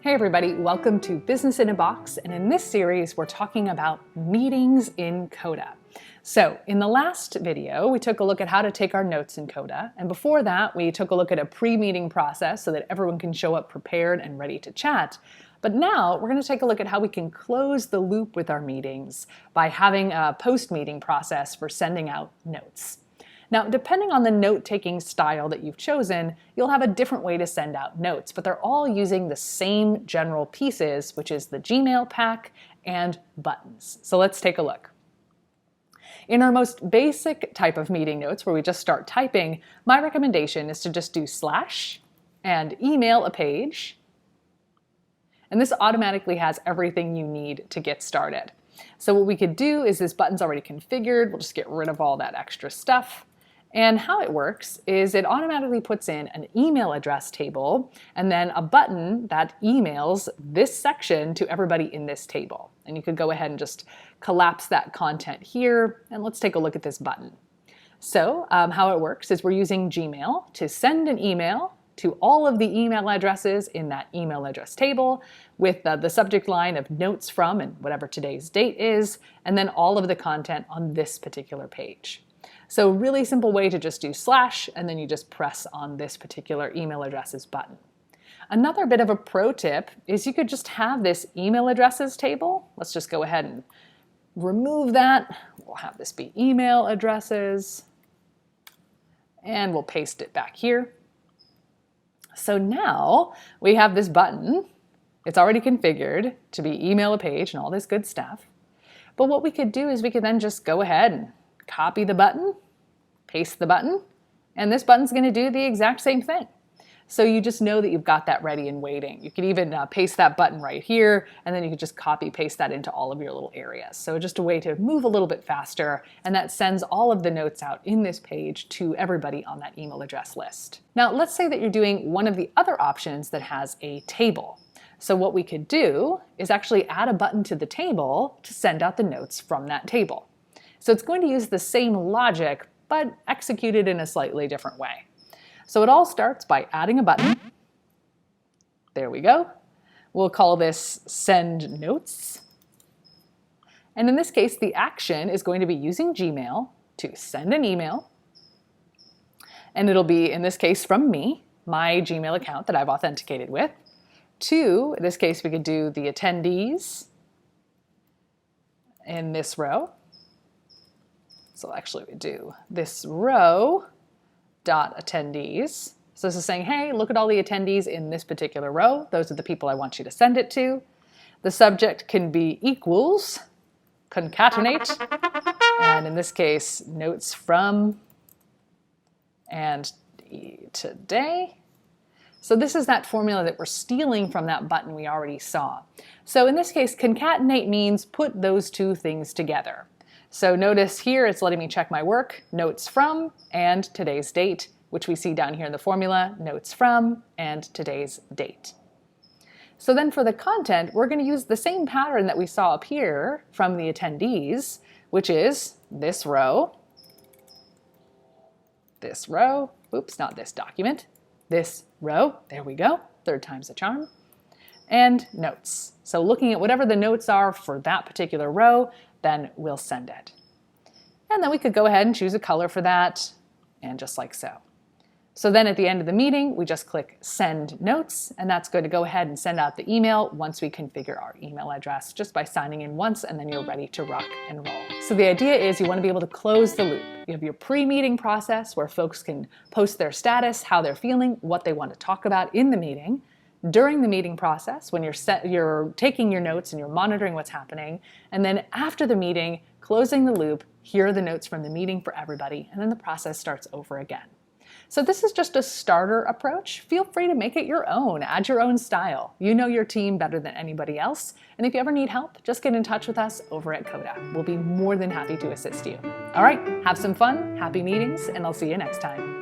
Hey everybody, welcome to Business in a Box, and in this series we're talking about meetings in Coda. So in the last video we took a look at how to take our notes in Coda, and before that we took a look at a pre-meeting process so that everyone can show up prepared and ready to chat. But now we're going to take a look at how we can close the loop with our meetings by having a post-meeting process for sending out notes. Now, depending on the note-taking style that you've chosen, you'll have a different way to send out notes, but they're all using the same general pieces, which is the Gmail pack and buttons. So let's take a look. In our most basic type of meeting notes, where we just start typing, my recommendation is to just do slash and email a page. And this automatically has everything you need to get started. So what we could do is this button's already configured. We'll just get rid of all that extra stuff. And how it works is it automatically puts in an email address table and then a button that emails this section to everybody in this table. And you could go ahead and just collapse that content here. And let's take a look at this button. So how it works is we're using Gmail to send an email to all of the email addresses in that email address table with the subject line of notes from and whatever today's date is, and then all of the content on this particular page. So really simple way to just do slash and then you just press on this particular email addresses button. Another bit of a pro tip is you could just have this email addresses table. Let's just go ahead and remove that. We'll have this be email addresses and we'll paste it back here. So now we have this button. It's already configured to be email a page and all this good stuff. But what we could do is we could then just go ahead and copy the button, paste the button, and this button's going to do the exact same thing. So you just know that you've got that ready and waiting. You could even paste that button right here, and then you could just copy paste that into all of your little areas. So just a way to move a little bit faster, and that sends all of the notes out in this page to everybody on that email address list. Now let's say that you're doing one of the other options that has a table. So what we could do is actually add a button to the table to send out the notes from that table. So it's going to use the same logic, but executed in a slightly different way. So it all starts by adding a button. There we go. We'll call this send notes. And in this case, the action is going to be using Gmail to send an email. And it'll be, in this case, from me, my Gmail account that I've authenticated with, to, in this case, we could do the attendees in this row. So actually we do this row dot attendees. So this is saying, hey, look at all the attendees in this particular row. Those are the people I want you to send it to. The subject can be equals, concatenate, and in this case, notes from and today. So this is that formula that we're stealing from that button we already saw. So in this case, concatenate means put those two things together. So notice here it's letting me check my work, notes from, and today's date, which we see down here in the formula, notes from, and today's date. So then for the content, we're going to use the same pattern that we saw up here from the attendees, which is this row, oops, not this document, this row, there we go, third time's a charm, and notes. So looking at whatever the notes are for that particular row, then we'll send it. And then we could go ahead and choose a color for that, and just like so. So then at the end of the meeting, we just click Send Notes, and that's going to go ahead and send out the email once we configure our email address, just by signing in once, and then you're ready to rock and roll. So the idea is you want to be able to close the loop. You have your pre-meeting process where folks can post their status, how they're feeling, what they want to talk about in the meeting. During the meeting process, when you're taking your notes and you're monitoring what's happening, and then after the meeting, closing the loop, here are the notes from the meeting for everybody, and then the process starts over again. So this is just a starter approach. Feel free to make it your own, add your own style. You know your team better than anybody else, and if you ever need help, just get in touch with us over at Coda. We'll be more than happy to assist you. All right, have some fun, happy meetings, and I'll see you next time.